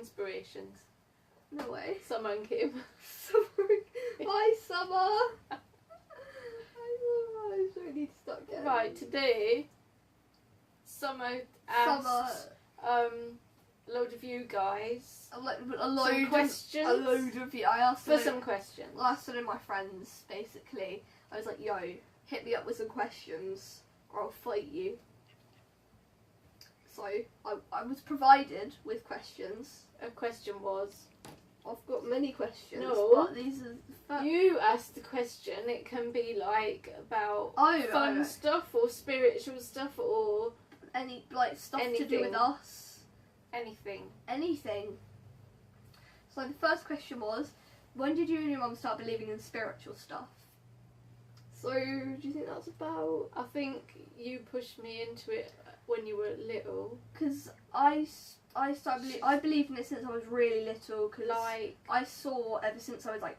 inspirations. No way. Summer and Kim. Bye, Summer. I really need to start getting. Right, today, Summer asked a load of you guys a load questions. A load of you. I asked for some questions. I asked one of my friends, basically. I was like, yo, hit me up with some questions or I'll fight you. So, I was provided with questions. A question was... I've got many questions, No. but these are... You asked the question. It can be like about fun stuff or spiritual stuff or... Any, like, stuff anything. to do with us. Anything. Anything. So the first question was, when did you and your mum start believing in spiritual stuff? So, do you think that's about... I think you pushed me into it when you were little. Because I believed in it since I was really little, because Like... I saw ever since I was like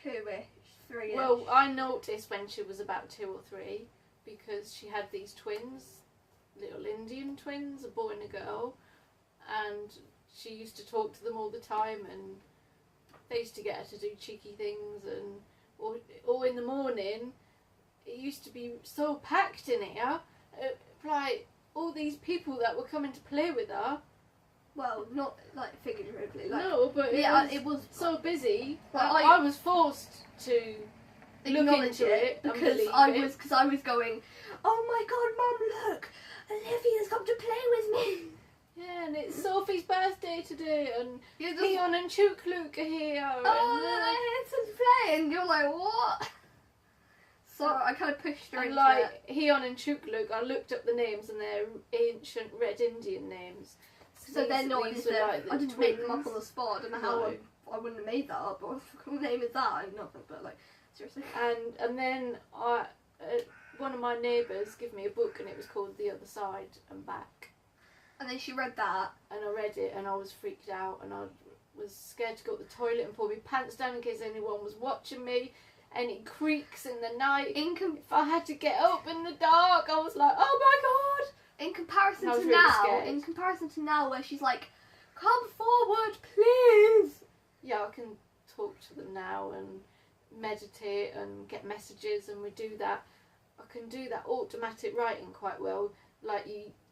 2-ish, 3-ish. Well, I noticed when she was about 2 or 3 because she had these twins, little Indian twins, a boy and a girl, and she used to talk to them all the time, and they used to get her to do cheeky things, and or in the morning it used to be so packed in here, like all these people that were coming to play with her. Well, not like figuratively. Like, no, but it was so busy. Well, I was forced to look into it because I was going, oh my god, Mum, look, Olivia's come to play with me. Yeah, and it's Sophie's birthday today, and You're Leon and Chook Luke are here. Oh, it's a play, and you're like, what? So I kind of pushed her into like Heon and Chook Luke, I looked up the names, and they're ancient Red Indian names. So they're not. These were like I didn't make them up on the spot. I don't know how No. I wouldn't have made that up. What name is that? Nothing. But like, seriously. And then one of my neighbours gave me a book, and it was called The Other Side and Back. And then she read that. And I read it, and I was freaked out, and I was scared to go to the toilet and pull my pants down in case anyone was watching me. Any creaks in the night. If I had to get up in the dark, I was like, oh my god! In comparison to really now, scared. where she's like, come forward, please. Yeah, I can talk to them now and meditate and get messages, and we do that. I can do that automatic writing quite well. Like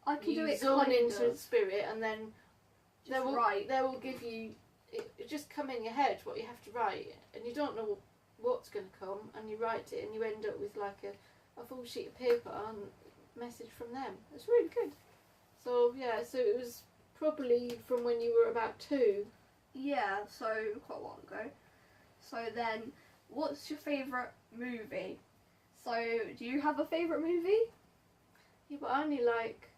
I can do it zone kind into of. the spirit, and then they will give you it just come in your head what you have to write, and you don't know what's going to come, and you write it, and you end up with like a full sheet of paper and message from them. It's really good. So yeah, so it was probably from when you were about 2. Yeah, so quite a while ago. So then, what's your favourite movie? So, do you have a favourite movie? Yeah, but I only like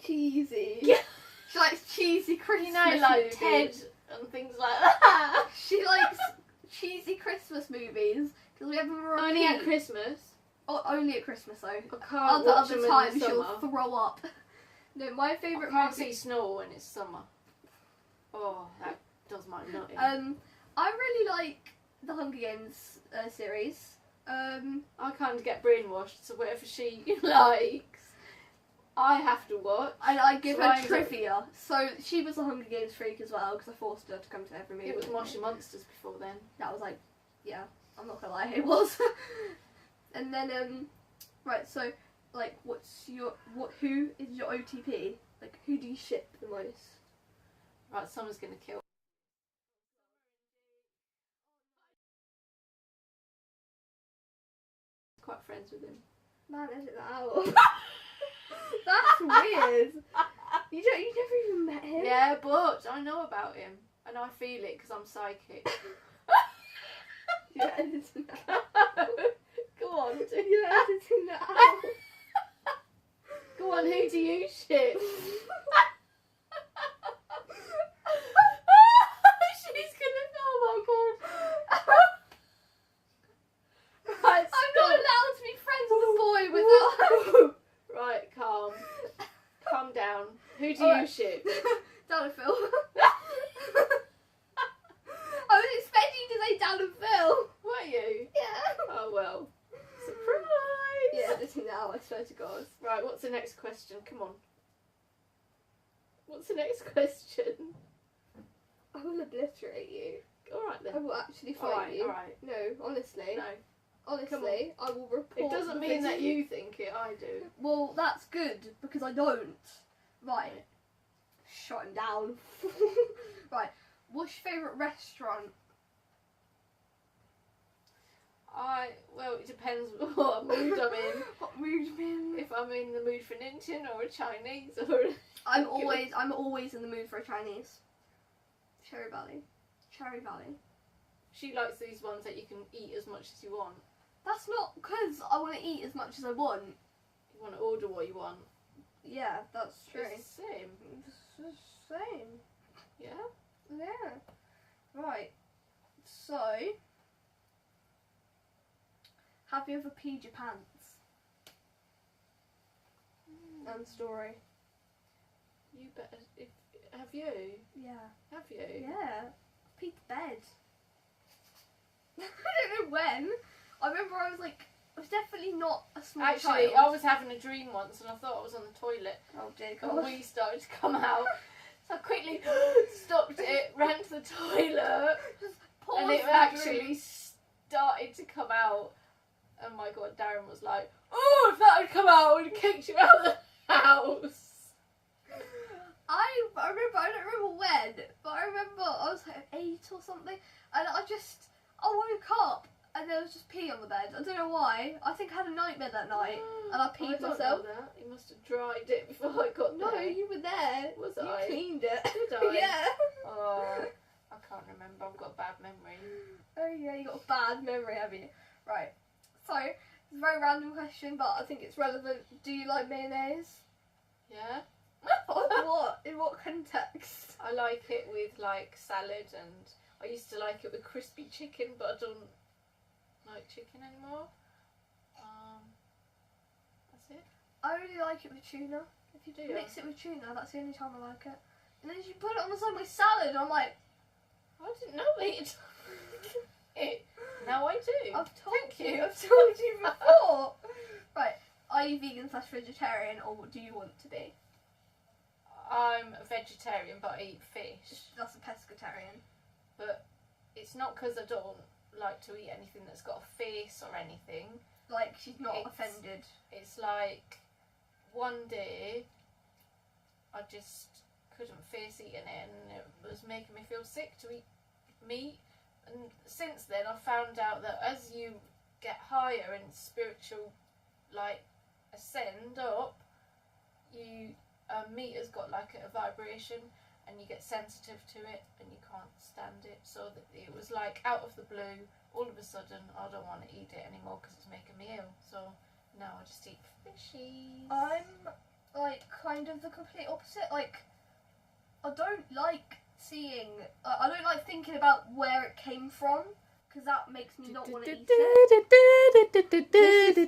cheesy. Yeah. She likes cheesy Christmas like movies. Ted and things like that. She likes cheesy Christmas movies because we have them repeat. Only at Christmas. Oh, only at Christmas though. I can't watch other them times in the she'll summer. throw up. No, my favourite I can't movie. see snow when it's summer. Oh, that does my nut in. I really like the Hunger Games series. I kind of get brainwashed, so whatever she likes, I have to watch. And I give So her I'm trivia. So she was a Hunger Games freak as well because I forced her to come to every movie. It was with me. Moshi Monsters before then. That was like, yeah, I'm not gonna lie, it was. And then, right, so, like, who is your OTP? Like, who do you ship the most? Right, someone's gonna kill. Quite friends with him. Man, edit that out. That's weird. You never even met him? Yeah, but I know about him, and I feel it because I'm psychic. You're editing that out. Go on, You're editing that out. Go on, who do you ship? She's gonna. Oh my god. Right, I'm not allowed to be friends with a boy without. Right, calm down. Who do Alright. you ship? Dan and Phil. I was expecting you to say Dan and Phil. Were you? Yeah. Oh well. Surprise! Yeah, editing that out, I swear to God. Right, what's the next question? Come on. What's the next question? I will obliterate you. Alright I then. will actually fight you. Alright. No, honestly. No. Honestly, I will report. It doesn't the mean that video. you think it, I do. Well, that's good because I don't. Right. Shut him down. Right. What's your favourite restaurant? Well, it depends what mood I'm in. What mood you in? If I'm in the mood for an Indian or a Chinese or I'm always in the mood for a Chinese. Cherry Valley. she likes these ones that you can eat as much as you want. That's not because I want to eat as much as I want. You want to order what you want. Yeah, that's true. It's the same. It's the same. Yeah? Yeah. Right. So, have you ever peed your pants? And story. You better. Have you? Yeah. Have you? Yeah. Peed the bed. I don't know when. I remember I was definitely not a small Actually, child. I was having a dream once and I thought I was on the toilet Oh dear and God. we started to come out. So I quickly stopped it, ran to the toilet, Pause and it the actually dream. started to come out. And my God, Darren was like, "Oh, if that had come out, I would have kicked you out of the house." I don't remember when, but I remember I was like 8 or something, and I woke up and there was just pee on the bed. I don't know why. I think I had a nightmare that night, and I peed don't myself. know that. You must have dried it before I got No, there. you were there. Was you I? cleaned it. Did I? Yeah. Oh, I can't remember. I've got a bad memory. Oh yeah, you got a bad memory, have you? Right. So, it's a very random question, but I think it's relevant. Do you like mayonnaise? Yeah. What? In what context? I like it with like salad, and I used to like it with crispy chicken, but I don't like chicken anymore. That's it. I really like it with tuna. If you Do you? mix it with tuna, that's the only time I like it. And then you put it on the side of my salad, and I'm like, I didn't know it. It. Now I do. I've told Thank you. I've told you before. Right. Are you vegan / vegetarian, or do you want to be? I'm a vegetarian, but I eat fish. That's a pescatarian. But it's not because I don't like to eat anything that's got a face or anything. Like, she's not It's- offended. It's like one day I just couldn't face eating it, and it was making me feel sick to eat meat. And since then I found out that as you get higher in spiritual like ascend up, you meat has got like a vibration and you get sensitive to it and you can't stand it. So that it was like out of the blue, all of a sudden I don't want to eat it anymore because it's making me ill. So now I just eat fishies. I'm like kind of the complete opposite. Like, I don't like seeing. I don't like thinking about where it came from because that makes me not want to eat it.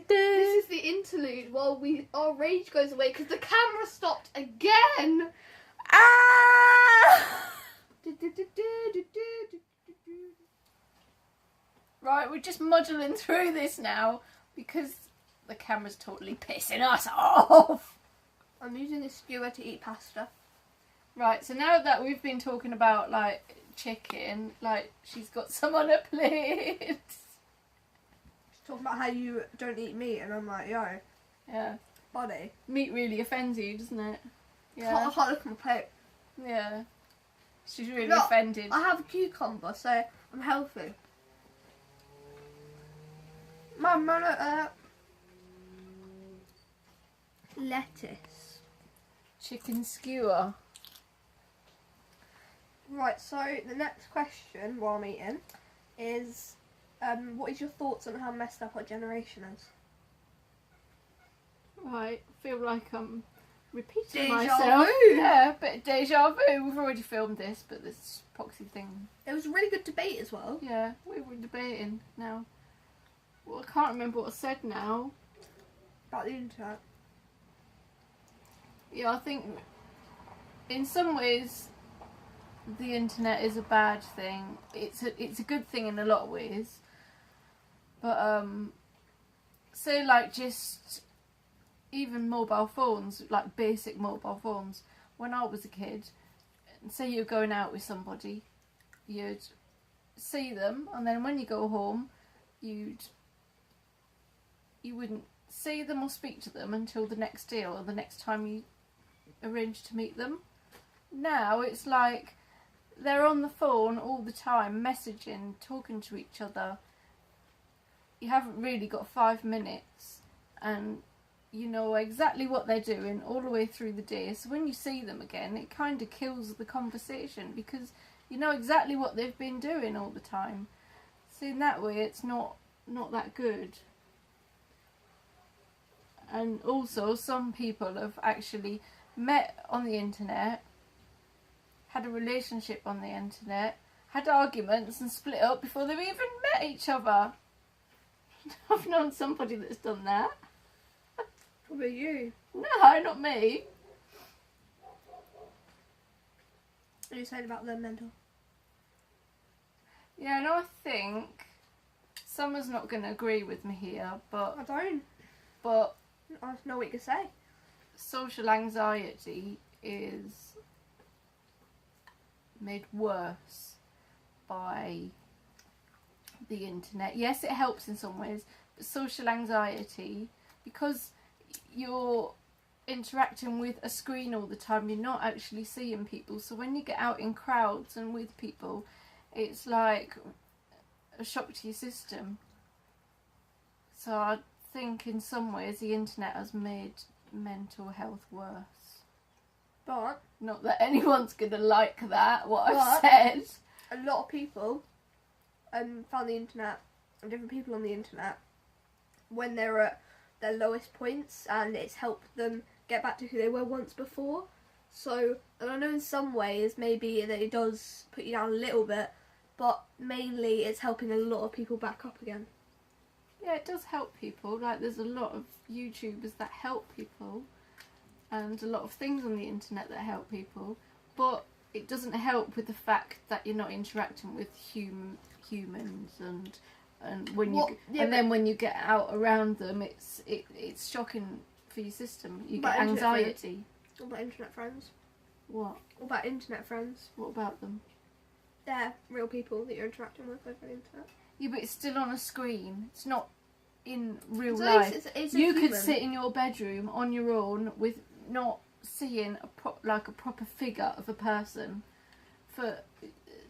This is the interlude while our rage goes away because the camera stopped again. Right, we're just muddling through this now because the camera's totally pissing us off. I'm using a skewer to eat pasta. Right, so now that we've been talking about like chicken, like she's got some on her plate. She's talking about how you don't eat meat, and I'm like, yo, Yeah, buddy. meat really offends you, doesn't it? I Yeah, can't look at my plate. yeah. She's really Look, offended. I have a cucumber, so I'm healthy. Mum, look at that. Lettuce. Chicken skewer. Right, so the next question while I'm eating is, what is your thoughts on how messed up our generation is? Right, I feel like I'm repeating Deja myself. vu. Yeah, a bit of deja vu. We've already filmed this, but this poxy thing. It was a really good debate as well. Yeah, we were debating now. Well, I can't remember what I said now. About the internet. Yeah, I think in some ways the internet is a bad thing. It's a good thing in a lot of ways. But say like just even mobile phones, like basic mobile phones. When I was a kid, say you're going out with somebody you'd see them, and then when you go home, you wouldn't see them or speak to them until the next day or the next time you arrange to meet them. Now it's like they're on the phone all the time, messaging, talking to each other. You haven't really got 5 minutes, and you know exactly what they're doing all the way through the day. So when you see them again, it kind of kills the conversation because you know exactly what they've been doing all the time. So in that way, it's not that good. And also, some people have actually met on the internet, had a relationship on the internet, had arguments and split up before they've even met each other. I've known somebody that's done that. What about you? No, not me. What are you saying about the mental? Yeah, no, I think Summer's not going to agree with me here, I don't. but I don't know what you can say. social anxiety is made worse by the internet. Yes, it helps in some ways, but social anxiety, because you're interacting with a screen all the time, you're not actually seeing people. So when you get out in crowds and with people, it's like a shock to your system. So I think in some ways the internet has made mental health worse. But Not that anyone's gonna like that, what I've But- said. a lot of people found the internet and different people on the internet when they're at their lowest points, and it's helped them get back to who they were once before. So, and I know in some ways maybe that it does put you down a little bit, but mainly it's helping a lot of people back up again. Yeah, it does help people. Like, there's a lot of YouTubers that help people, and a lot of things on the internet that help people, but it doesn't help with the fact that you're not interacting with humans, and when you What- yeah, and then when you get out around them, it's shocking for your system. You But get internet anxiety. What about internet friends? What? What about internet friends? What about them? They're real people that you're interacting with over the internet. Yeah, but it's still on a screen. It's not in real So life. it's a You could human. sit in your bedroom on your own with not seeing a proper figure of a person for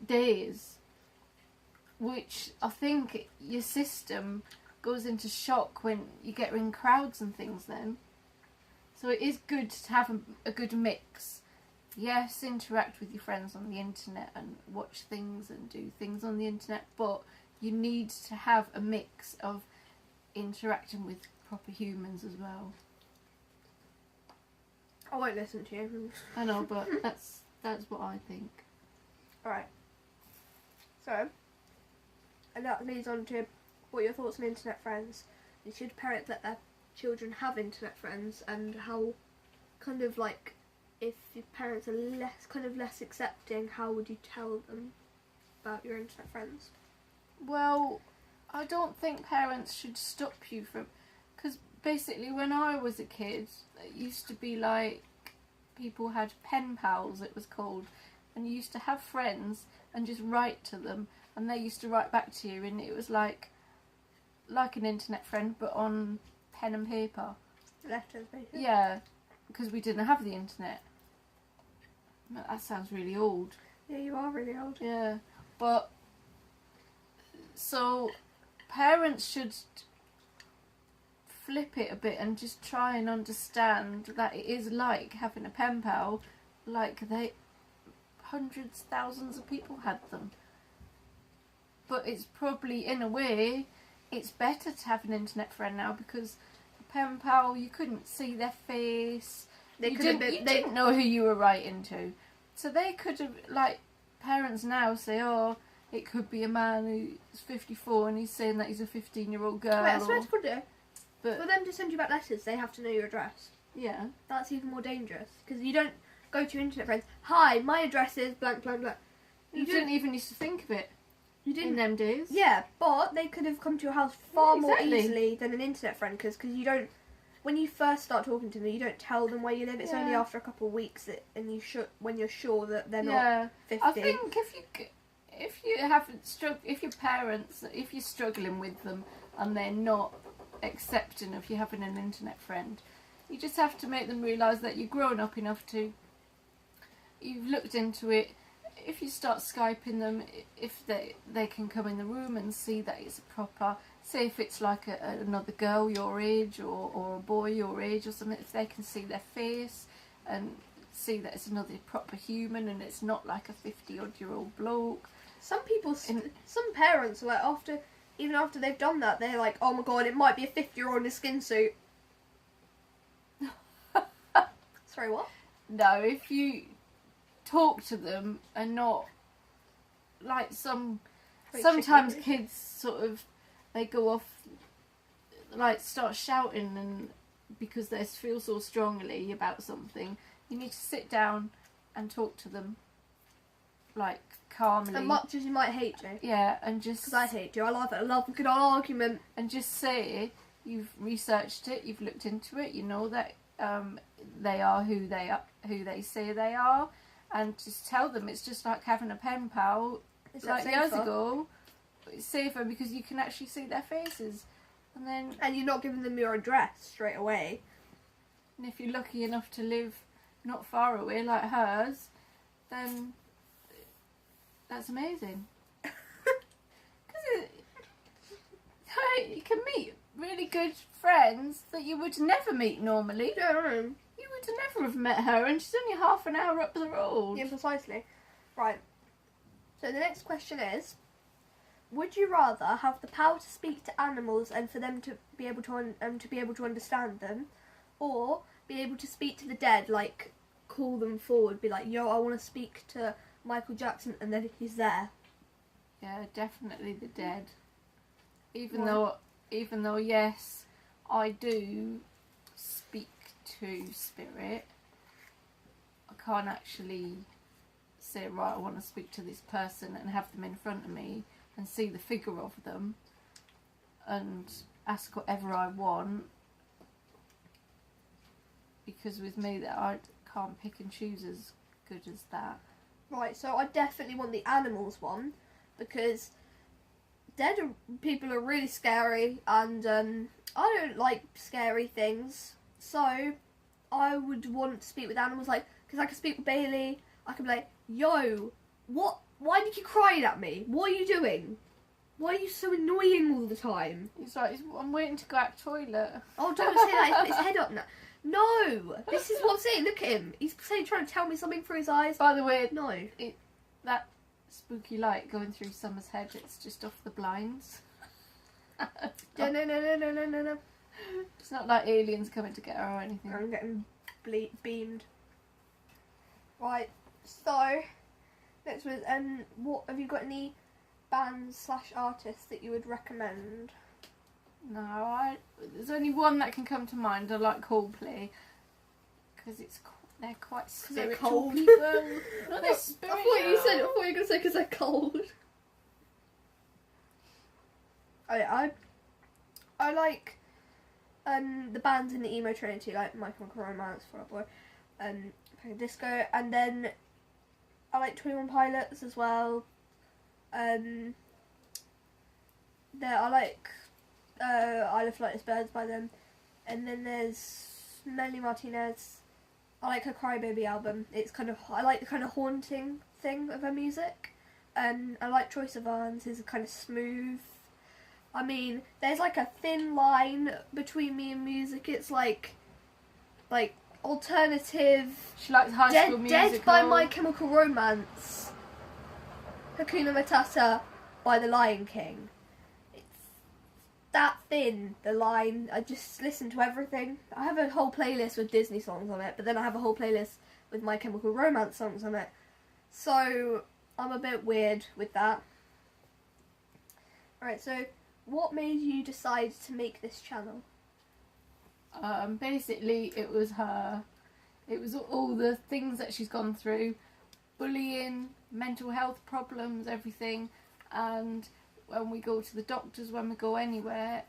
days, which I think your system goes into shock when you get in crowds and things then. So it is good to have a good mix. Yes, interact with your friends on the internet and watch things and do things on the internet, but you need to have a mix of interacting with proper humans as well. I won't listen to you. I know, but that's what I think. Alright. So, and that leads on to what are your thoughts on internet friends. And should parents let their children have internet friends, and how kind of like if your parents are less accepting, how would you tell them about your internet friends? Well, I don't think parents should stop you from... Because basically when I was a kid, it used to be like people had pen pals, it was called. And you used to have friends and just write to them. And they used to write back to you. And it was like an internet friend, but on pen and paper. Letters, basically. Yeah, because we didn't have the internet. That sounds really old. Yeah, you are really old. Yeah, but so parents should flip it a bit and just try and understand that it is like having a pen pal, like hundreds, thousands of people had them. But it's probably, in a way, it's better to have an internet friend now, because a pen pal, you couldn't see their face. You didn't know who you were writing to. So they could have, like, parents now say, oh, it could be a man who's 54 and he's saying that he's a 15-year-old girl. Wait, I swear to God, but, for them to send you back letters, they have to know your address. yeah. That's even more dangerous, because you don't go to your internet friends, hi, my address is blank, blank, blank. You didn't even used to think of it You in didn't. them days. Yeah, but they could have come to your house far Yeah, more exactly. easily than an internet friend, because you don't. When you first start talking to them, you don't tell them where you live. It's only Yeah. after a couple of weeks when you're sure that they're Yeah. not 50. I think if you haven't if your parents, if you're struggling with them and they're not accepting of you having an internet friend, you just have to make them realise that you're grown up enough to. You've looked into it. If you start Skyping them, if they can come in the room and see that it's a proper, say if it's like another girl your age or a boy your age or something, if they can see their face and see that it's another proper human and it's not like a 50-odd-year-old bloke. Some some parents are like, even after they've done that, they're like, oh my god, it might be a 50-year-old in a skin suit. Sorry, what? No, if you talk to them and not like sometimes kids sort of, they go off, like start shouting and because they feel so strongly about something. You need to sit down and talk to them like calmly. As much as you might hate you. Yeah, and just... Because I hate you. I love it. I love a good old argument. And just say you've researched it, you've looked into it, you know that they are who they say they are, and just tell them it's just like having a pen pal. Is like that years safer? ago. It's safer because you can actually see their faces. And you're not giving them your address straight away. And if you're lucky enough to live not far away like hers, then that's amazing. Because you can meet really good friends that you would never meet normally. Yeah. You would never have met her, and she's only half an hour up the road. Yeah, precisely. Right. So the next question is, would you rather have the power to speak to animals and for them to be able to understand them, or be able to speak to the dead, like call them forward, be like, yo, I want to speak to Michael Jackson, and then he's there? Yeah, definitely the dead. Why? Even though yes, I do speak to spirit, I can't actually say, right, I want to speak to this person and have them in front of me and see the figure of them and ask whatever I want, because with me that I can't pick and choose as good as that. Right, so I definitely want the animals one, because dead people are really scary, and I don't like scary things, so I would want to speak with animals, like, because I can speak with Bailey. I can be like, yo, what? Why did you crying at me? What are you doing? Why are you so annoying all the time? He's like, I'm waiting to go out to the toilet. Oh, don't say that. He's put his head up now. No, this is what I'm saying. Look at him. He's trying to tell me something through his eyes. By the way, No. That spooky light going through Summer's head, it's just off the blinds. No. It's not like aliens coming to get her or anything. I'm getting beamed. Right, so next was what have you got any bands / artists that you would recommend? No, there's only one that can come to mind. I like Coldplay because they're quite they're spiritual cold. people. No, they're I spiritual. thought you were going to say because they're cold. I like the bands in the emo trinity, like My Chemical Romance, Fall Out Boy, Panic Disco, and then I like 21 Pilots as well. I like I Live Like This Birds by them, and then there's Melanie Martinez. I like her Crybaby album. I like the kind of haunting thing of her music. I like Troye Sivan's. He's kind of smooth. I mean, there's like a thin line between me and music. It's like alternative. She likes High School Musical. Dead by My Chemical Romance. Hakuna Matata by The Lion King. It's that thin, the line. I just listen to everything. I have a whole playlist with Disney songs on it, but then I have a whole playlist with My Chemical Romance songs on it. So I'm a bit weird with that. Alright, so what made you decide to make this channel? Basically, it was her. It was all the things that she's gone through, bullying, mental health problems, everything. And when we go to the doctors, when we go anywhere,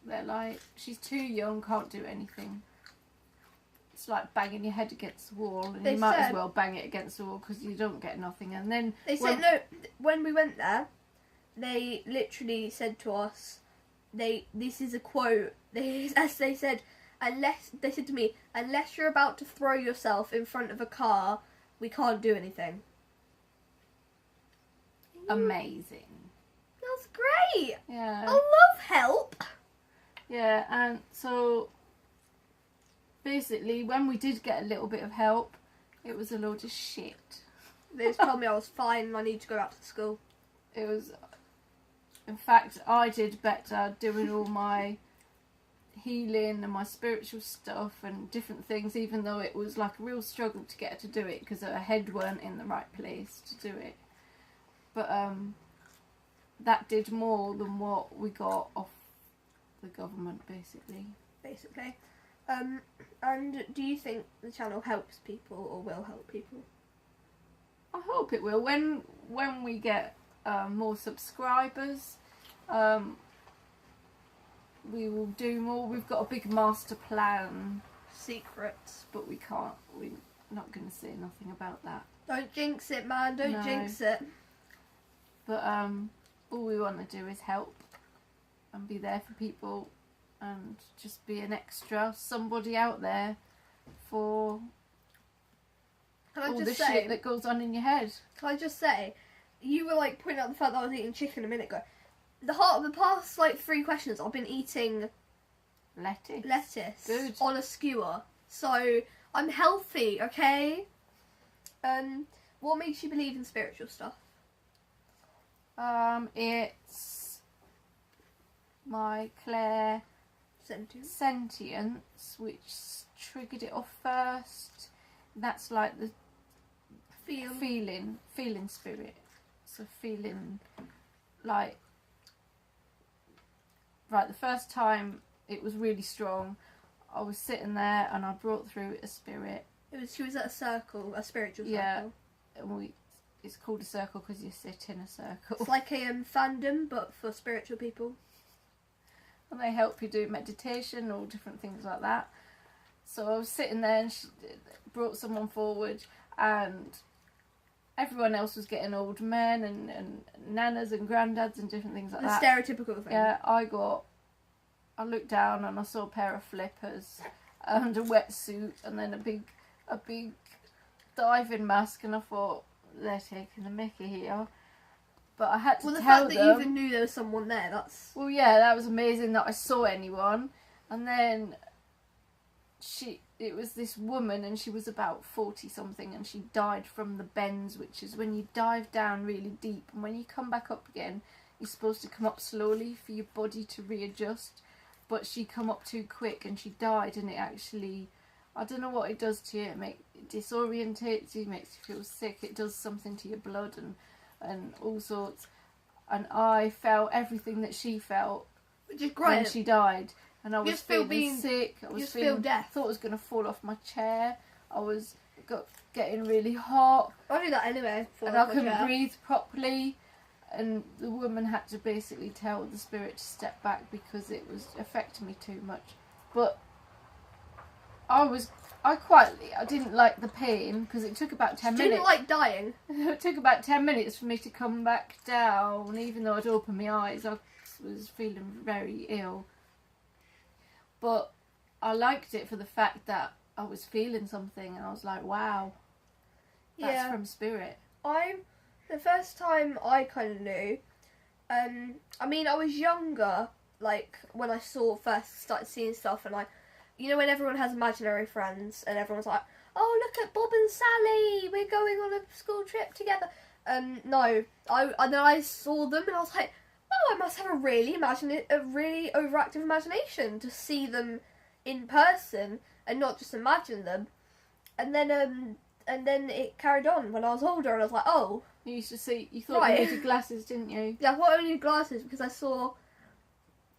they're like, she's too young, can't do anything. it's like banging your head against the wall, and They you might as said- well bang it against the wall because you don't get nothing. And then They said no. When we went there, they literally said to us, this is a quote. As they said, they said to me, unless you're about to throw yourself in front of a car, we can't do anything. amazing. That's great. Yeah. I love help. Yeah, and so basically, when we did get a little bit of help, it was a load of shit. They just told me I was fine and I need to go back to school. It was, in fact, I did better doing all my healing and my spiritual stuff and different things, even though it was like a real struggle to get her to do it because her head weren't in the right place to do it. But that did more than what we got off the government, basically. And do you think the channel helps people or will help people? I hope it will. When we get more subscribers, we will do more. We've got a big master plan, Secrets. but we're not going to say nothing about that. Don't jinx it, man. Don't No. jinx it. But all we want to do is help and be there for people and just be an extra, somebody out there for Can I all the just say? shit that goes on in your head. Can I just say? You were like pointing out the fact that I was eating chicken a minute ago. The past like 3 questions, I've been eating lettuce Good. on a skewer. So I'm healthy, okay? What makes you believe in spiritual stuff? It's my sentience which triggered it off first. That's like the feeling spirit. So feeling like, right, the first time it was really strong. I was sitting there and I brought through a spirit. She was at a circle, a spiritual circle. Yeah. And it's called a circle because you sit in a circle. It's like a fandom, but for spiritual people. And they help you do meditation or different things like that. So I was sitting there and she brought someone forward, and everyone else was getting old men and nanas and granddads and different things like The that. stereotypical thing. Yeah, I looked down and I saw a pair of flippers and a wetsuit and then a big diving mask, and I thought, they're taking the mickey here. But I had to Well, the tell fact them. that you even knew there was someone there, that's... Well, yeah, that was amazing that I saw anyone. And then it was this woman, and she was about 40 something, and she died from the bends, which is when you dive down really deep, and when you come back up again, you're supposed to come up slowly for your body to readjust. But she come up too quick and she died, and it actually, I don't know what it does to you. It disorientates you, makes you feel sick. It does something to your blood and all sorts. And I felt everything that she felt Which is when great. she died. And I was just feel feeling sick. I was just feel death. thought I was going to fall off my chair. I was getting really hot. I do that anyway. And I couldn't breathe properly. And the woman had to basically tell the spirit to step back because it was affecting me too much. But I didn't like the pain because it took about 10 You minutes. didn't like dying. It took about 10 minutes for me to come back down. Even though I'd opened my eyes, I was feeling very ill. But I liked it for the fact that I was feeling something, and I was like, wow, that's from spirit. The first time I kind of knew, I mean, I was younger, like, when I first started seeing stuff, and you know when everyone has imaginary friends, and everyone's like, oh, look at Bob and Sally, we're going on a school trip together. No, I saw them, and I was like, oh, I must have a really overactive imagination to see them in person, and not just imagine them. And then it carried on when I was older, and I was like, oh. You used to see, you thought Right. you needed glasses, didn't you? Yeah, I thought I needed glasses because I saw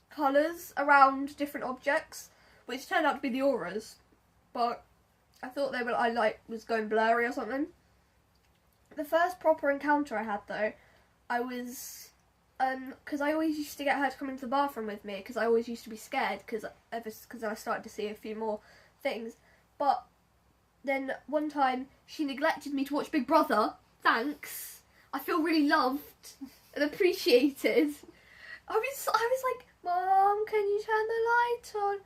colours around different objects, which turned out to be the auras. But I thought I was going blurry or something. The first proper encounter I had though, I was, because I always used to get her to come into the bathroom with me because I always used to be scared because then I started to see a few more things. But then one time she neglected me to watch Big Brother. Thanks. I feel really loved and appreciated. I was like, Mom, can you turn the light on?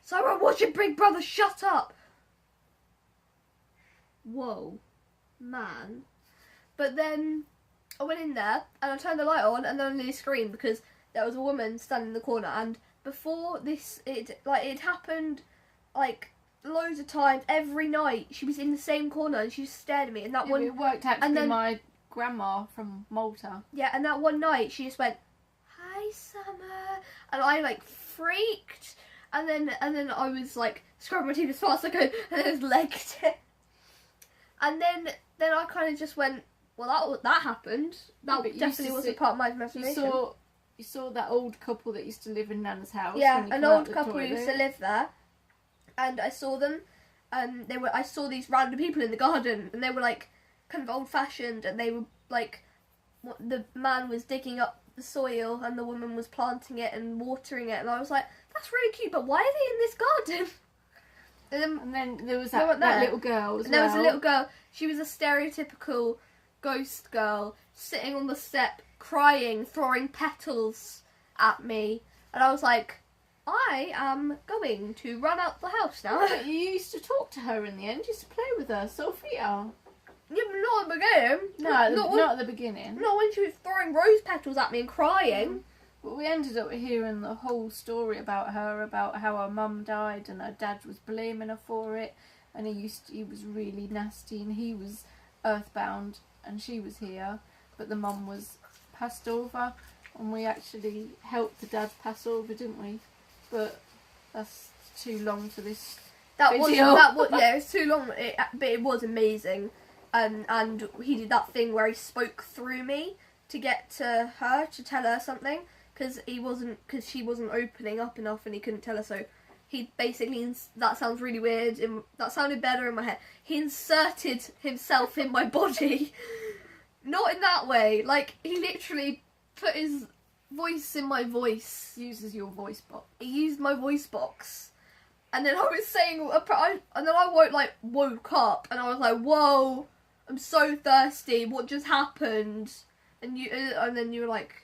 So I'm watching Big Brother, shut up. Whoa, man. But then I went in there and I turned the light on and then I nearly screamed because there was a woman standing in the corner, and before this, it happened like loads of times. Every night she was in the same corner and she just stared at me, and that one... It worked out to be my grandma from Malta. Yeah, and that one night she just went, "Hi, Summer," and I like freaked, and then I was like scrubbing my teeth as fast as I could, and then I just legged it, and then I kind of just went, well, that happened. That definitely wasn't part of my imagination. You saw that old couple that used to live in Nana's house. Yeah, an old couple who used to live there, and I saw them, and I saw these random people in the garden, and they were like kind of old fashioned, and they were like, the man was digging up the soil and the woman was planting it and watering it, and I was like, that's really cute, but why are they in this garden? And then there was that little girl as well. There was a little girl. She was a stereotypical ghost girl sitting on the step, crying, throwing petals at me, and I was like, I am going to run out the house now. You used to talk to her in the end. You used to play with her, Sophia. Yeah, but not at the beginning. Not at the beginning. Not when she was throwing rose petals at me and crying. But we ended up hearing the whole story about her, about how her mum died and her dad was blaming her for it, and he was really nasty, and he was earthbound and she was here, but the mum was passed over, and we actually helped the dad pass over, didn't we? But that's too long for this video. Yeah, it was too long, but it was amazing. And he did that thing where he spoke through me to get to her, to tell her something, because she wasn't opening up enough and he couldn't tell her, so he basically, that sounds really weird, that sounded better in my head, he inserted himself in my body. Not in that way, like, he literally put his voice in my voice. Uses your voice box. He used my voice box. And then I was saying, and then I woke up, and I was like, whoa, I'm so thirsty, what just happened? And then you were like,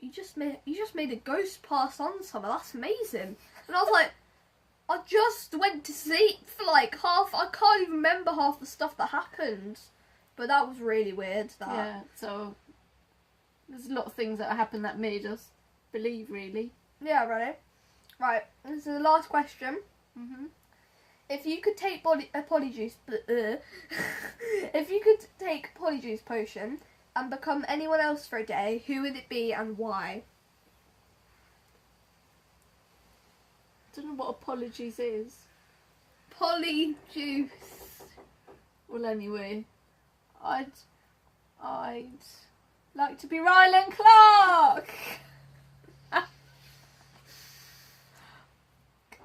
you just made a ghost pass on Summer, that's amazing. And I was like, I just went to sleep for like I can't even remember half the stuff that happened. But that was really weird, that. Yeah, so there's a lot of things that happened that made us believe, really. Yeah, ready? Right, this is the last question. Mm-hmm. If you could take if you could take Polyjuice potion and become anyone else for a day, who would it be and why? I don't know what apologies is. Polyjuice. Well, anyway, I'd like to be Rylan Clark.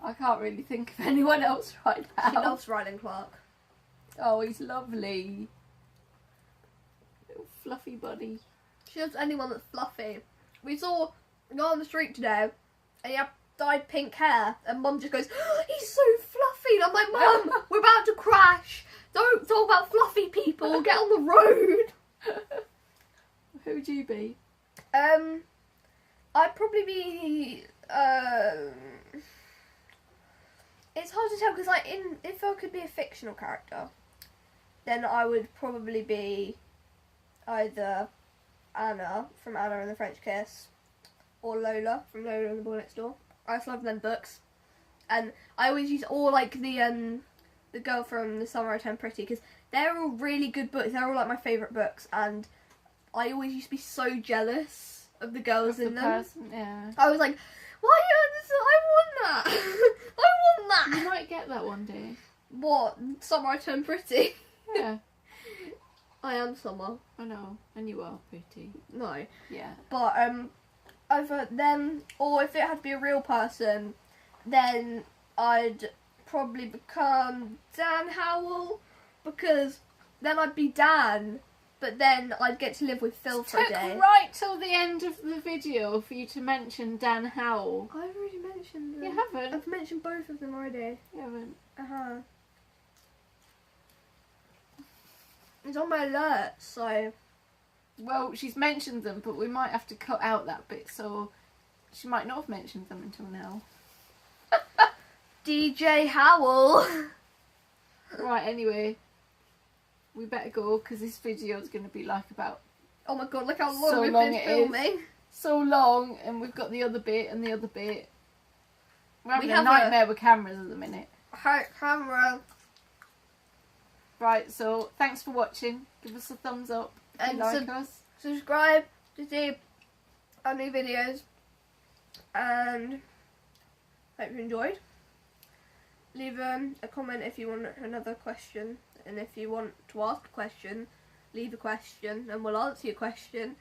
I can't really think of anyone else right now. She loves Rylan Clark. Oh, he's lovely. Little fluffy buddy. She loves anyone that's fluffy. We saw a guy on the street today, and he had dyed pink hair, and Mum just goes, oh, he's so fluffy. And I'm like, Mum, we're about to crash. Don't talk about fluffy people. Get on the road. Who would you be? I'd probably be. It's hard to tell because, like, if I could be a fictional character, then I would probably be either Anna from Anna and the French Kiss, or Lola from Lola and the Boy Next Door. I just love them books, and I always use like the girl from The Summer I Turned Pretty, because they're all really good books. They're all like my favourite books, and I always used to be so jealous of the girls in them. Yeah. I was like, why are you this? I want that. I want that. You might get that one day. What? Summer I Turned Pretty? Yeah. I am Summer. I know, and you are pretty. No. Yeah. But either them, or if it had to be a real person, then I'd probably become Dan Howell, because then I'd be Dan, but then I'd get to live with Phil for a Took day. right till the end of the video for you to mention Dan Howell. I've already mentioned them. You haven't. I've mentioned both of them already. You haven't. It's on my alert, so... Well, she's mentioned them, but we might have to cut out that bit, so she might not have mentioned them until now. DJ Howell. Right, anyway, we better go because this video is going to be like about Oh my god, look how long So we've long been it filming. so long, and we've got the other bit and the other bit. We're having We a have nightmare with cameras at the minute. Hi, camera. Right, so thanks for watching. Give us a thumbs up if And you like us. Subscribe to see our new videos. And hope you enjoyed. Leave a comment if you want another question. And if you want to ask a question, leave a question and we'll answer your question.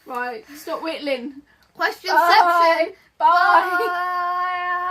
Right, stop whittling. Question Bye. section. Bye. Bye.